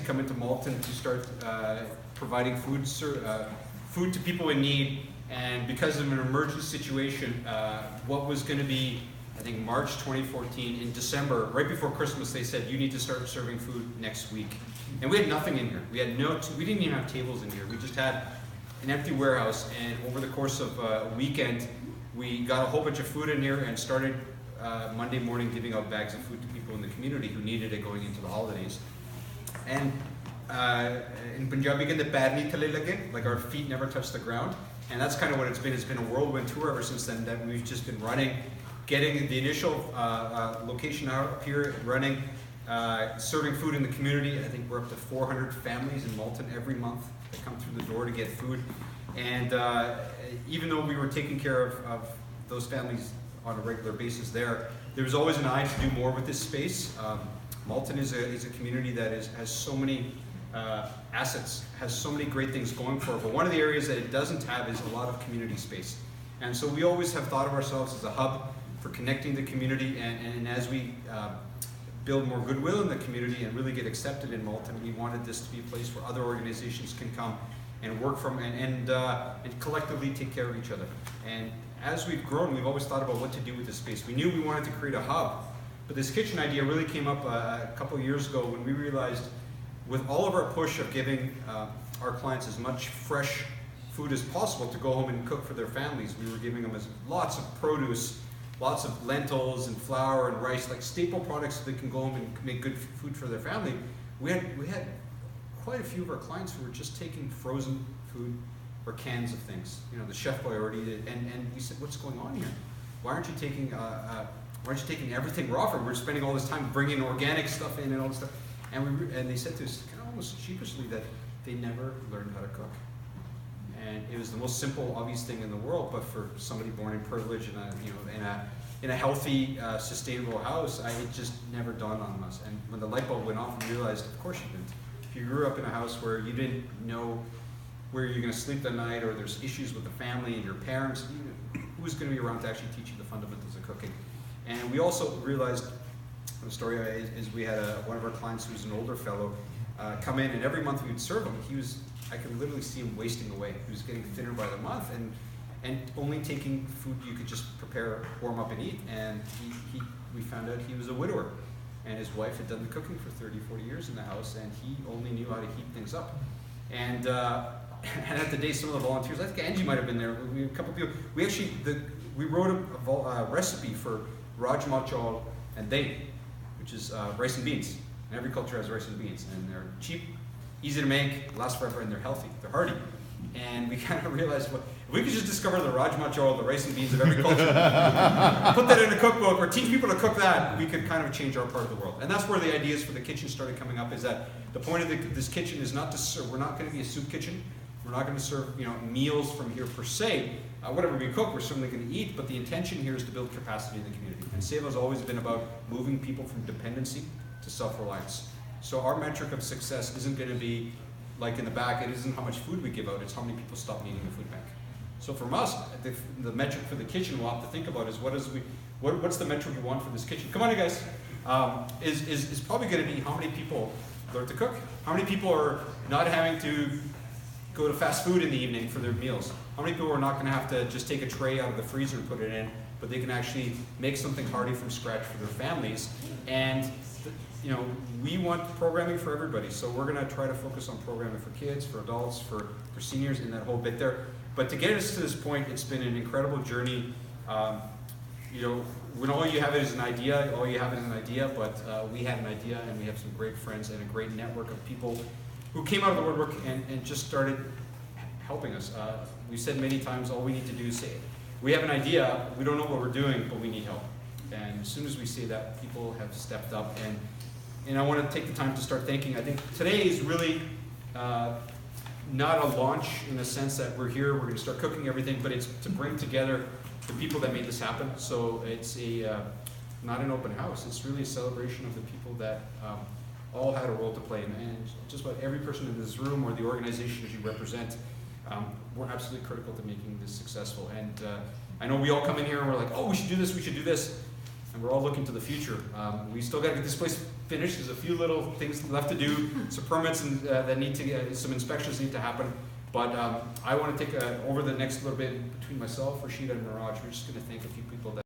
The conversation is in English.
come into Malton to start providing food to people in need. And because of an emergency situation, what was going to be, I think, March 2014, in December, right before Christmas, they said, you need to start serving food next week. And we had nothing in here. We didn't even have tables in here. We just had an empty warehouse. And over the course of a weekend, we got a whole bunch of food in here and started Monday morning giving out bags of food to people in the community who needed it going into the holidays. And in Punjabi, like our feet never touched the ground. And that's kind of what it's been. It's been a whirlwind tour ever since then that we've just been running, getting the initial location out up here, running, serving food in the community. I think we're up to 400 families in Malton every month that come through the door to get food. And even though we were taking care of those families on a regular basis there was always an eye to do more with this space. Malton is a community that has so many assets, has so many great things going for it, but one of the areas that it doesn't have is a lot of community space. And so we always have thought of ourselves as a hub for connecting the community, and as we build more goodwill in the community and really get accepted in Malton, we wanted this to be a place where other organizations can come and work from and collectively take care of each other. And as we've grown, we've always thought about what to do with this space. We knew we wanted to create a hub, but this kitchen idea really came up a couple of years ago when we realized, with all of our push of giving our clients as much fresh food as possible to go home and cook for their families, we were giving them lots of produce, lots of lentils and flour and rice, like staple products so they can go home and make good food for their family. We had quite a few of our clients who were just taking frozen food or cans of things. You know, the chef boy already did, and we said, what's going on here? Why aren't you taking everything raw from? We're spending all this time bringing organic stuff in and all this stuff. And they said to us, kind of almost sheepishly, that they never learned how to cook. And it was the most simple, obvious thing in the world, but for somebody born in privilege and in a healthy, sustainable house, it just never dawned on us. And when the light bulb went off, we realized, of course you didn't. If you grew up in a house where you didn't know where you're going to sleep that night, or there's issues with the family and your parents, who's going to be around to actually teach you the fundamentals of cooking? And we also realized, the story is we had one of our clients who's an older fellow come in, and every month we would serve him. I could literally see him wasting away. He was getting thinner by the month, and only taking food you could just prepare, warm up, and eat. And we found out he was a widower, and his wife had done the cooking for 30, 40 years in the house, and he only knew how to heat things up. And at the day, some of the volunteers, I think Angie might have been there. A couple of people. We wrote a recipe for rajma chawal and dahi, which is rice and beans. And every culture has rice and beans, and they're cheap, easy to make, last forever, and they're healthy, they're hearty. And we kind of realized, if we could just discover the rajma chawal, the rice and beans of every culture, put that in a cookbook, or teach people to cook that, we could kind of change our part of the world. And that's where the ideas for the kitchen started coming up, is that the point of this kitchen is not to serve, we're not going to be a soup kitchen, we're not going to serve meals from here per se. Whatever we cook, we're certainly going to eat, but the intention here is to build capacity in the community. And Seva has always been about moving people from dependency to self-reliance. So our metric of success isn't going to be like in the back, it isn't how much food we give out, it's how many people stop needing the food bank. So from us, the metric for the kitchen we'll have to think about is what's the metric we want for this kitchen? Come on, you guys. Is probably going to be how many people learn to cook, how many people are not having to go to fast food in the evening for their meals, how many people are not going to have to just take a tray out of the freezer and put it in, but they can actually make something hearty from scratch for their families. And we want programming for everybody, so we're going to try to focus on programming for kids, for adults, for seniors, in that whole bit there. But to get us to this point, it's been an incredible journey. When all you have is an idea, but we had an idea, and we have some great friends and a great network of people who came out of the woodwork and just started helping us. We said many times, all we need to do is say, we have an idea, we don't know what we're doing, but we need help. And as soon as we say that, people have stepped up, and I want to take the time to start thanking. I think today is really not a launch in the sense that we're here, we're going to start cooking everything, but it's to bring together the people that made this happen. So it's not an open house, it's really a celebration of the people that all had a role to play, and just about every person in this room or the organizations you represent were absolutely critical to making this successful. And I know we all come in here and we're like, oh, we should do this, and we're all looking to the future. We still got to get this place finished. There's a few little things left to do, some permits and that need to get, some inspections need to happen. But I want to take over the next little bit between myself, Rashida, and Miraj. We're just going to thank a few people that